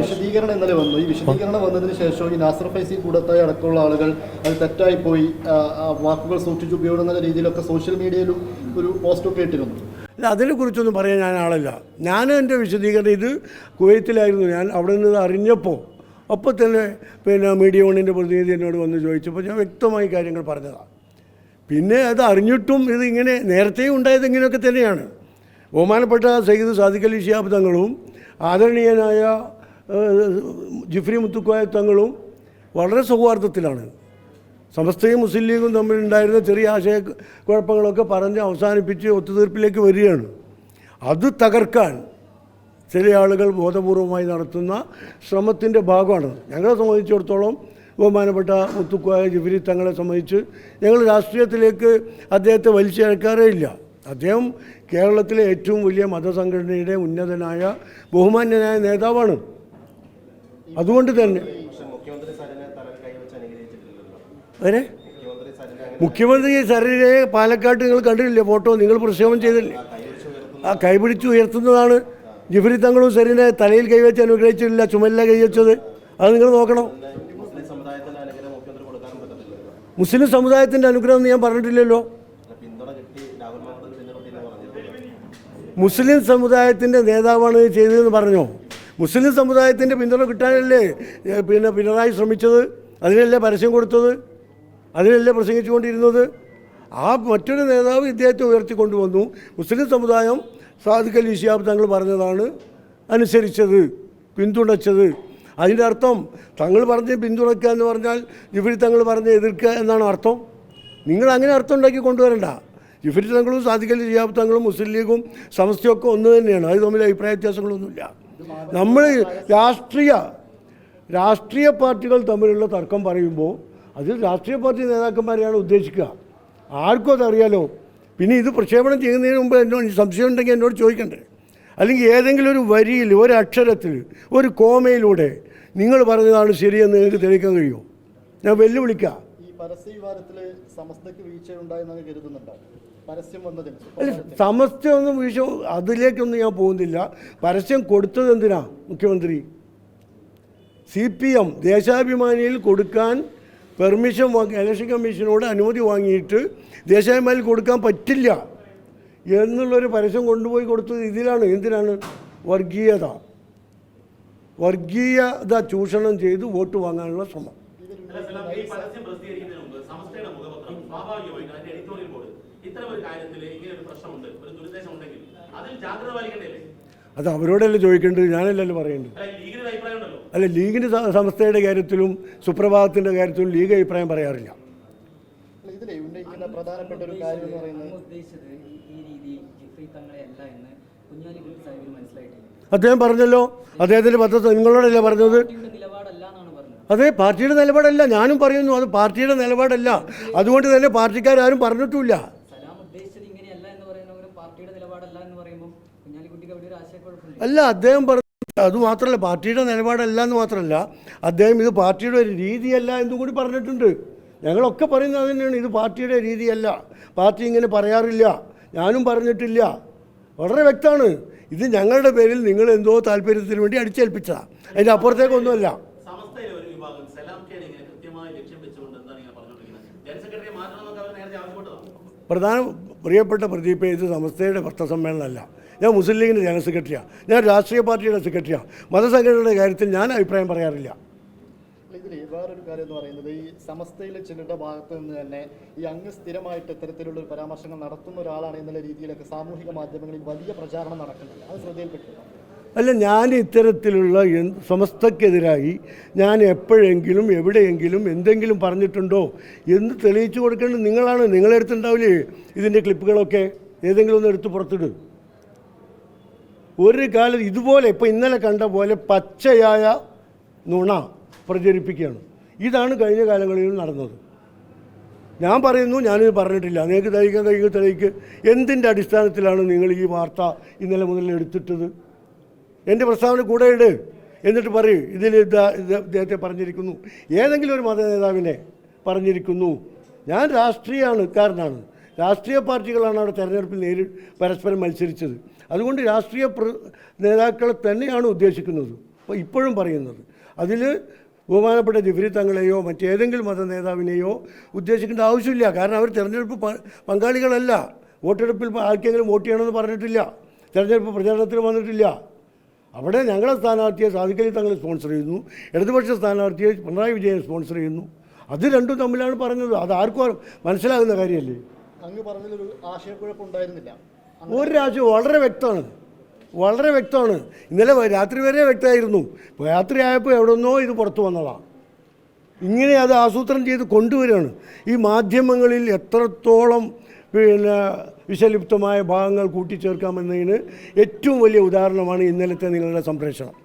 വിശദീകരണം ഇന്നലെ വന്നു. ഈ വിശദീകരണം വന്നതിന് ശേഷം ഈ നാസർ ഫൈസി കൂടത്തായി അടക്കമുള്ള ആളുകൾ അത് തെറ്റായി പോയി, വാക്കുകൾ സൂക്ഷിച്ചു ഉപയോഗിക്കുന്ന രീതിയിലൊക്കെ സോഷ്യൽ മീഡിയയിലും ഒരു പോസ്റ്റൊക്കെ ഇട്ടിരുന്നു. അല്ല, അതിനെക്കുറിച്ചൊന്നും പറയാൻ ഞാൻ ആളല്ല. ഞാൻ എൻ്റെ വിശദീകരണം ഇത് കുവൈത്തിലായിരുന്നു. ഞാൻ അവിടെ നിന്ന് അറിഞ്ഞപ്പോൾ അപ്പോൾ തന്നെ മീഡിയ വണ്ണിൻ്റെ പ്രതിനിധി എന്നോട് വന്ന് ചോദിച്ചപ്പോൾ ഞാൻ വ്യക്തമായി കാര്യങ്ങൾ പറഞ്ഞതാണ്. പിന്നെ അത് അറിഞ്ഞിട്ടും ഇത് ഇങ്ങനെ നേരത്തെയും ഉണ്ടായത് ഇങ്ങനെയൊക്കെ തന്നെയാണ്. ബഹുമാനപ്പെട്ട സയ്യിദ് സാദിഖ് അലി ശിഹാബ് തങ്ങളും ആദരണീയനായ ജിഫ്രി മുത്തുക്കോയ തങ്ങളും വളരെ സൗഹാർദ്ദത്തിലാണ്. സമസ്തയും മുസ്ലിം ലീഗും തമ്മിലുണ്ടായിരുന്ന ചെറിയ ആശയക്കുഴപ്പങ്ങളൊക്കെ പറഞ്ഞ് അവസാനിപ്പിച്ച് ഒത്തുതീർപ്പിലേക്ക് വരികയാണ്. അത് തകർക്കാൻ ചില ആളുകൾ ബോധപൂർവമായി നടത്തുന്ന ശ്രമത്തിൻ്റെ ഭാഗമാണ്. ഞങ്ങളെ സംബന്ധിച്ചിടത്തോളം ബഹുമാനപ്പെട്ട മുത്തുക്കോയ ജിഫ്രി തങ്ങളെ സംബന്ധിച്ച് ഞങ്ങൾ രാഷ്ട്രീയത്തിലേക്ക് അദ്ദേഹത്തെ വലിച്ചിഴക്കാറേ ഇല്ല. അദ്ദേഹം കേരളത്തിലെ ഏറ്റവും വലിയ മതസംഘടനയുടെ ഉന്നതനായ ബഹുമാന്യനായ നേതാവാണ്. അതുകൊണ്ട് തന്നെ മുഖ്യമന്ത്രി സരിനെ പാലക്കാട്ട് നിങ്ങൾ കണ്ടിട്ടില്ലേ ഫോട്ടോ? നിങ്ങൾ പ്രക്ഷേപണം ചെയ്തില്ലേ? ആ കൈപിടിച്ച് ഉയർത്തുന്നതാണ്. ജിഫ്രി തങ്ങളും സരിനെ തലയിൽ കൈവച്ച് അനുഗ്രഹിച്ചിട്ടില്ല, ചുമലില കൈവച്ചത്. അത് നിങ്ങൾ നോക്കണം. മുസ്ലിം സമുദായത്തിൻ്റെ അനുഗ്രഹം എന്ന് ഞാൻ പറഞ്ഞിട്ടില്ലല്ലോ. മുസ്ലിം സമുദായത്തിൻ്റെ നേതാവാണ് ചെയ്തതെന്ന് പറഞ്ഞോ? മുസ്ലിം സമുദായത്തിൻ്റെ പിന്തുണ കിട്ടാനല്ലേ പിണറായി ശ്രമിച്ചത്? അതിനല്ലേ പരസ്യം കൊടുത്തത്? അതിനല്ലേ പ്രസംഗിച്ചുകൊണ്ടിരുന്നത്? ആ മറ്റൊരു നേതാവ് ഇദ്ദേഹത്തെ ഉയർത്തിക്കൊണ്ടുവന്നു. മുസ്ലിം സമുദായം സാദിഖ് അലി ശിഹാബ് തങ്ങൾ പറഞ്ഞതാണ് അനുസരിച്ചത്, പിന്തുണച്ചത്. അതിൻ്റെ അർത്ഥം തങ്ങൾ പറഞ്ഞ് പിന്തുണയ്ക്കുക എന്ന് പറഞ്ഞാൽ ജിഫ്രി തങ്ങൾ പറഞ്ഞ് എതിർക്കുക എന്നാണ് അർത്ഥം. നിങ്ങൾ അങ്ങനെ അർത്ഥം ഉണ്ടാക്കി കൊണ്ടുവരണ്ട. ജിഫ്രി തങ്ങളും സാദിഖ് അലി ശിഹാബ് തങ്ങളും മുസ്ലിം ലീഗും സമസ്തയൊക്കെ ഒന്ന് തന്നെയാണ്. അത് തമ്മിൽ അഭിപ്രായ വ്യത്യാസങ്ങളൊന്നുമില്ല. നമ്മൾ രാഷ്ട്രീയ പാർട്ടികൾ തമ്മിലുള്ള തർക്കം പറയുമ്പോൾ അതിൽ രാഷ്ട്രീയ പാർട്ടി നേതാക്കന്മാരെയാണ് ഉദ്ദേശിക്കുക. ആർക്കും അതറിയാലോ. പിന്നെ ഇത് പ്രക്ഷേപണം ചെയ്യുന്നതിന് മുമ്പ് എന്നോട് സംശയം ഉണ്ടെങ്കിൽ എന്നോട് ചോദിക്കണ്ടേ? അല്ലെങ്കിൽ ഏതെങ്കിലും ഒരു വരിയിൽ, ഒരു അക്ഷരത്തിൽ, ഒരു കോമയിലൂടെ നിങ്ങൾ പറഞ്ഞതാണ് ശരിയെന്ന് നിങ്ങൾക്ക് തെളിയിക്കാൻ കഴിയുമോ? ഞാൻ വെല്ലുവിളിക്കാം. ഈ പരസ്യ വിവാദത്തിൽ സമസ്തയ്ക്ക് വീഴ്ചയുണ്ടായെന്ന് കരുതുന്നുണ്ടോ? പരസ്യം വന്നതിന് അല്ല, സമസ്തയൊന്നും വീഴ്ച, അതിലേക്കൊന്നും ഞാൻ പോകുന്നില്ല. പരസ്യം കൊടുത്തത് എന്തിനാ? മുഖ്യമന്ത്രി CPM ദേശാഭിമാനിയിൽ കൊടുക്കാൻ പെർമിഷൻ വാങ്ങി, ഇലക്ഷൻ കമ്മീഷനോട് അനുമതി വാങ്ങിയിട്ട് ദേശാഭിമാനിയിൽ കൊടുക്കാൻ പറ്റില്ല എന്നുള്ളൊരു പരസ്യം കൊണ്ടുപോയി കൊടുത്തത് ഇതിലാണ്. എന്തിനാണ്? വർഗീയത ചൂഷണം ചെയ്ത് വോട്ട് വാങ്ങാനുള്ള ശ്രമം. അത് അവരോടല്ലേ ചോദിക്കേണ്ടത്, ഞാനല്ലല്ലോ പറയേണ്ടത്. അല്ല, ലീഗിൻ്റെ സംസ്ഥയുടെ കാര്യത്തിലും സുപ്രഭാതത്തിൻ്റെ കാര്യത്തിലും ലീഗ് അഭിപ്രായം പറയാറില്ല. പ്രധാനപ്പെട്ട ഒരു കാര്യം എന്ന് പറയുന്നത് അദ്ദേഹം പറഞ്ഞല്ലോ, അദ്ദേഹത്തിൻ്റെ പദ്ധതി നിങ്ങളോടല്ലേ പറഞ്ഞത്? അതെ, പാർട്ടിയുടെ നിലപാടല്ല. ഞാനും പറയുന്നു അത് പാർട്ടിയുടെ നിലപാടല്ല. അതുകൊണ്ട് തന്നെ പാർട്ടിക്കാരും പറഞ്ഞിട്ടുമില്ല. അല്ല, അദ്ദേഹം പറഞ്ഞു. അതുമാത്രമല്ല, പാർട്ടിയുടെ നിലപാടല്ല എന്ന് മാത്രമല്ല, അദ്ദേഹം ഇത് പാർട്ടിയുടെ ഒരു രീതിയല്ല എന്നും കൂടി പറഞ്ഞിട്ടുണ്ട്. ഞങ്ങളൊക്കെ പറയുന്നത് തന്നെയാണ്, ഇത് പാർട്ടിയുടെ രീതിയല്ല, പാർട്ടി ഇങ്ങനെ പറയാറില്ല, ഞാനും പറഞ്ഞിട്ടില്ല. വളരെ വ്യക്തമാണ്. ഇത് ഞങ്ങളുടെ പേരിൽ നിങ്ങൾ എന്തോ താല്പര്യത്തിന് വേണ്ടി അടിച്ചേൽപ്പിച്ചതാണ്. അതിൻ്റെ അപ്പുറത്തേക്കൊന്നുമല്ല. പ്രിയപ്പെട്ട പ്രദീപ്, ഇത് സമസ്തയുടെ പത്രസമ്മേളനമല്ല. ഞാൻ മുസ്ലിം ലീഗിൻ്റെ ജനറൽ സെക്രട്ടറിയാണ്. ഞാൻ രാഷ്ട്രീയ പാർട്ടിയുടെ സെക്രട്ടറിയാണ്. മതസംഘടനയുടെ കാര്യത്തിൽ ഞാൻ അഭിപ്രായം പറയാറില്ല. ഇതിൽ വേറൊരു കാര്യം എന്ന് പറയുന്നത്, ഈ സമസ്തയിലെ ചിലരുടെ ഭാഗത്ത് നിന്ന് തന്നെ ഈ അങ്ങ് സ്ഥിരമായിട്ട് ഇത്തരത്തിലുള്ള പരാമർശങ്ങൾ നടത്തുന്ന ഒരാളാണ് എന്നുള്ള രീതിയിലൊക്കെ സാമൂഹിക മാധ്യമങ്ങളിൽ വലിയ പ്രചാരണം നടക്കുന്നുണ്ട്. അത് ശ്രദ്ധയിൽപ്പെട്ടില്ല. അല്ല, ഞാൻ ഇത്തരത്തിലുള്ള സമസ്തക്കെതിരായി ഞാൻ എപ്പോഴെങ്കിലും എവിടെയെങ്കിലും എന്തെങ്കിലും പറഞ്ഞിട്ടുണ്ടോ എന്ന് തെളിയിച്ചു കൊടുക്കേണ്ടത് നിങ്ങളാണ്. നിങ്ങളെടുത്തുണ്ടാവില്ലേ ഇതിൻ്റെ ക്ലിപ്പുകളൊക്കെ? ഏതെങ്കിലും ഒന്ന് എടുത്ത് പുറത്തിട്. ഒരു കാലത്ത് ഇതുപോലെ ഇപ്പോൾ ഇന്നലെ കണ്ട പോലെ പച്ചയായ നുണ പ്രചരിപ്പിക്കുകയാണ്. ഇതാണ് കഴിഞ്ഞ കാലങ്ങളിൽ നടന്നത്. ഞാൻ പറയുന്നു, ഞാനിത് പറഞ്ഞിട്ടില്ല. നിങ്ങൾക്ക് തെളിയിക്ക്. എന്തിൻ്റെ അടിസ്ഥാനത്തിലാണ് നിങ്ങൾ ഈ വാർത്ത ഇന്നലെ മുതൽ എടുത്തിട്ടത്? എൻ്റെ പ്രസ്താവന കൂടെ ഇട്. എന്നിട്ട് പറയൂ ഇതിൽ ഇദ്ദേഹത്തെ പറഞ്ഞിരിക്കുന്നു, ഏതെങ്കിലും ഒരു മത നേതാവിനെ പറഞ്ഞിരിക്കുന്നു. ഞാൻ രാഷ്ട്രീയക്കാരനാണ്. രാഷ്ട്രീയ പാർട്ടികളാണ് അവിടെ തെരഞ്ഞെടുപ്പിൽ പരസ്പരം മത്സരിച്ചത്. അതുകൊണ്ട് രാഷ്ട്രീയ നേതാക്കളെ തന്നെയാണ് ഉദ്ദേശിക്കുന്നത്. അപ്പോൾ ഇപ്പോഴും പറയുന്നത്. അതിൽ ബഹുമാനപ്പെട്ട ജിഫ്രി തങ്ങളെയോ മറ്റേതെങ്കിലും മത നേതാവിനെയോ ഉദ്ദേശിക്കേണ്ട ആവശ്യമില്ല. കാരണം അവർ തിരഞ്ഞെടുപ്പ് പങ്കാളികളല്ല. വോട്ടെടുപ്പിൽ ആർക്കെങ്കിലും വോട്ട് ചെയ്യണമെന്ന് പറഞ്ഞിട്ടില്ല. തിരഞ്ഞെടുപ്പ് പ്രചാരണത്തിന് വന്നിട്ടില്ല. അവിടെ ഞങ്ങളെ സ്ഥാനാർത്ഥിയെ സാദിഖ് അലി തങ്ങൾ സ്പോൺസർ ചെയ്യുന്നു, ഇടതുപക്ഷ സ്ഥാനാർത്ഥിയെ പിണറായി വിജയൻ സ്പോൺസർ ചെയ്യുന്നു. അത് രണ്ടും തമ്മിലാണ് പറഞ്ഞത്. അത് ആർക്കും മനസ്സിലാകുന്ന കാര്യമല്ലേ? അങ്ങ് പറഞ്ഞതിലൊരു ആശയക്കുഴപ്പമുണ്ടായിരുന്നില്ല. ഒരാശയം വളരെ വ്യക്തമാണ്. ഇന്നലെ രാത്രി വരെ വ്യക്തമായിരുന്നു. ഇപ്പോൾ രാത്രി ആയപ്പോൾ എവിടെ നിന്നോ ഇത് പുറത്തു വന്നതാണ്. ഇങ്ങനെ അത് ആസൂത്രണം ചെയ്ത് കൊണ്ടുവരികയാണ്. ഈ മാധ്യമങ്ങളിൽ എത്രത്തോളം വിഷലിപ്തമായ ഭാഗങ്ങൾ കൂട്ടിച്ചേർക്കാമെന്നതിന് ഏറ്റവും വലിയ ഉദാഹരണമാണ് ഇന്നലത്തെ നിങ്ങളുടെ സംപ്രേഷണം.